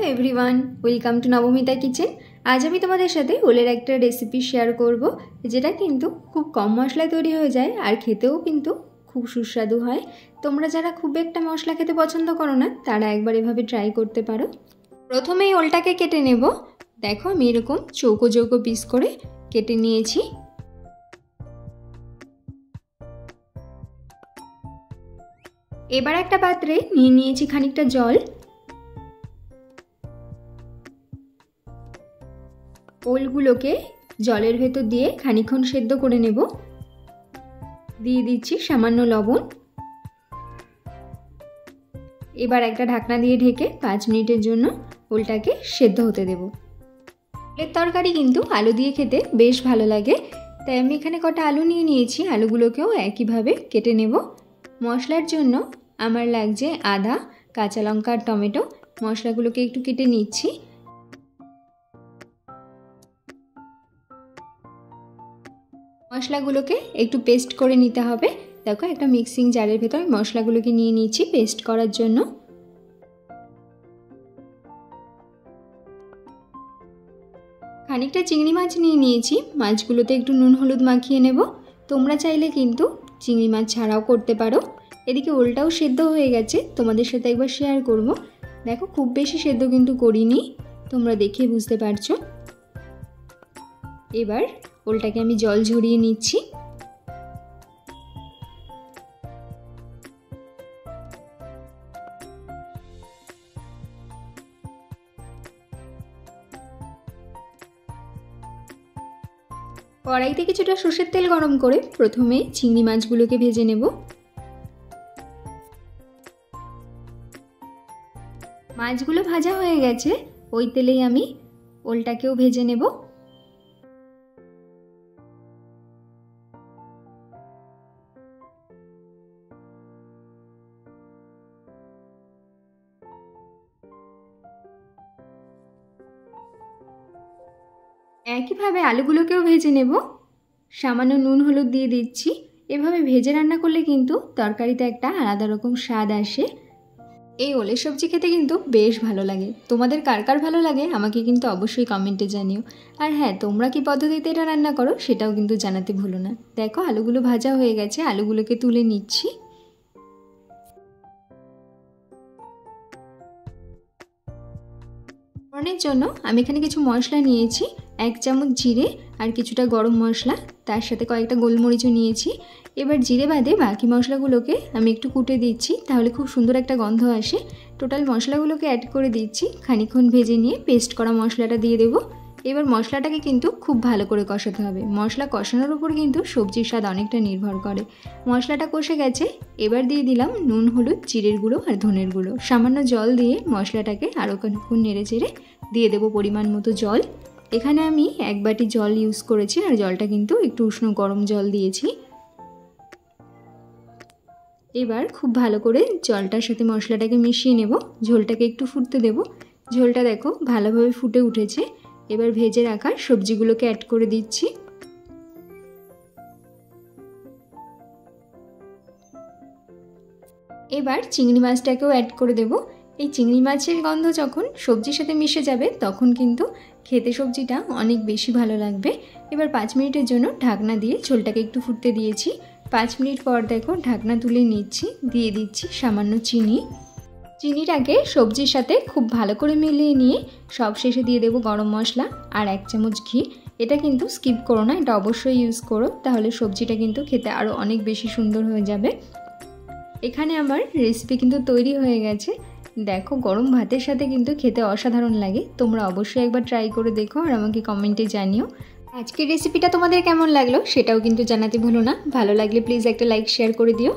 Hello everyone welcome to Navamita kitchen. आज আমি তোমাদের সাথে ওলের একটা রেসিপি শেয়ার করব যেটা কিন্তু খুব কম মশলায় তৈরি হয়ে যায় আর খেতেও কিন্তু খুব সুস্বাদু হয়। তোমরা যারা খুব একটা মশলা খেতে পছন্দ করো না তারা একবার এভাবে ট্রাই করতে পারো। প্রথমেই ওলটাকে কেটে নেব। দেখো আমি এরকম চৌকো চৌকো পিস করে কেটে নিয়েছি। এবার একটা পাত্রে নিয়ে নিয়েছি খানিকটা জল। ওলগুলোকে জলের ভেতর দিয়ে খানিকক্ষণ সেদ্ধ করে নেব। দিয়ে দিচ্ছি সামান্য লবণ। এবার একটা ঢাকনা দিয়ে ঢেকে 5 মিনিটের জন্য ওলটাকে সেদ্ধ হতে দেব। ওলের তরকারি কিন্তু আলু দিয়ে খেতে বেশ ভালো লাগে, তাই আমি এখানে কটা আলু নিয়ে নিয়েছি। আলুগুলোকেও একইভাবে কেটে নেব। মশলার জন্য আমার লাগছে আদা, কাঁচা লঙ্কা আর টমেটো। মশলাগুলোকে একটু কেটে নিচ্ছি। মশলাগুলোকে একটু পেস্ট করে নিতে হবে। দেখো একটা মিক্সিং জারের ভেতর মশলাগুলোকে নিয়ে নিচ্ছি পেস্ট করার জন্য। খানিকটা চিংড়ি মাছ নিয়ে নিয়েছি। মাছগুলোতে একটু নুন হলুদ মাখিয়ে নেব। তোমরা চাইলে কিন্তু চিংড়ি মাছ ছাড়াও করতে পারো। এদিকে ওলটাও সেদ্ধ হয়ে গেছে, তোমাদের সাথে একবার শেয়ার করব। দেখো খুব বেশি সেদ্ধ কিন্তু করিনি, তোমরা দেখে বুঝতে পারছো। এবার ওলটাকে আমি জল ঝরিয়ে নিচ্ছি। কড়াইতে কিছুটা সর্ষের তেল গরম করে প্রথমে চিংড়ি মাছগুলোকে ভেজে নেব। মাছগুলো ভাজা হয়ে গেছে, ওই তেলেই আমি ওলটাকেও ভেজে নেব। একইভাবে আলুগুলোকেও ভেজে নেব। সামান্য নুন হলুদ দিয়ে দিচ্ছি। এভাবে ভেজে রান্না করলে কিন্তু তরকারিতে একটা আলাদা রকম স্বাদ আসে। এই ওলের সবজি খেতে কিন্তু বেশ ভালো লাগে। তোমাদের কার কার ভালো লাগে আমাকে কিন্তু অবশ্যই কমেন্টে জানিও। আর হ্যাঁ, তোমরা কি পদ্ধতিতে এটা রান্না করো সেটাও কিন্তু জানাতে ভুলো না। দেখো আলুগুলো ভাজা হয়ে গেছে, আলুগুলোকে তুলে নিচ্ছি। ফোড়নের জন্য আমি এখানে কিছু মশলা নিয়েছি। 1 চামচ জিরে আর কিছুটা গরম মশলা, তার সাথে কয়েকটা গোলমরিচও নিয়েছি। এবার জিরে বাদে বাকি মশলাগুলোকে আমি একটু কুটে দিচ্ছি, তাহলে খুব সুন্দর একটা গন্ধ আসে। টোটাল মশলাগুলোকে অ্যাড করে দিচ্ছি। খানিকক্ষণ ভেজে নিয়ে পেস্ট করা মশলাটা দিয়ে দেবো। এবার মশলাটাকে কিন্তু খুব ভালো করে কষাতে হবে। মশলা কষানোর উপর কিন্তু সবজির স্বাদ অনেকটা নির্ভর করে। মশলাটা কষে গেছে, এবার দিয়ে দিলাম নুন হলুদ, জিরের গুঁড়ো আর ধনের গুঁড়ো। সামান্য জল দিয়ে মশলাটাকে আরও খানিকক্ষণ নেড়ে চেড়ে দিয়ে দেবো পরিমাণ মতো জল। এখানে আমি 1 বাটি জল ইউজ করেছি আর জলটা কিন্তু একটু উষ্ণ গরম জল দিয়েছি। এবার খুব ভালো করে জলটার সাথে মশলাটাকে মিশিয়ে নেব। ঝোলটাকে একটু ফুটতে দেব। ঝোলটা দেখো ভালোভাবে ফুটে উঠেছে। এবার ভেজে রাখা সবজিগুলোকে অ্যাড করে দিচ্ছি। এবার চিংড়ি মাছটাকেও অ্যাড করে দেব। এই চিংড়ি মাছের গন্ধ যখন সবজির সাথে মিশে যাবে তখন কিন্তু খেতে সবজিটা অনেক বেশি ভালো লাগবে। এবার 5 মিনিটের জন্য ঢাকনা দিয়ে ঝোলটাকে একটু ফুটতে দিয়েছি। 5 মিনিট পর দেখো ঢাকনা তুলে নিচ্ছি। দিয়ে দিচ্ছি সামান্য চিনি। চিনিটাকে সবজির সাথে খুব ভালো করে মিলিয়ে নিয়ে সব শেষে দিয়ে দেবো গরম মশলা আর 1 চামচ ঘি। এটা কিন্তু স্কিপ করো না, এটা অবশ্যই ইউজ করো, তাহলে সবজিটা কিন্তু খেতে আরও অনেক বেশি সুন্দর হয়ে যাবে। এখানে আমার রেসিপি কিন্তু তৈরি হয়ে গেছে। দেখো গরম ভাতের সাথে কিন্তু খেতে অসাধারণ লাগে। তোমরা অবশ্যই একবার ট্রাই করে দেখো আর আমাকে কমেন্টে জানিও। আজকের রেসিপিটা তোমাদের কেমন লাগলো সেটাও কিন্তু জানাতে ভুলো না। ভালো লাগলে প্লিজ একটা লাইক শেয়ার করে দিও।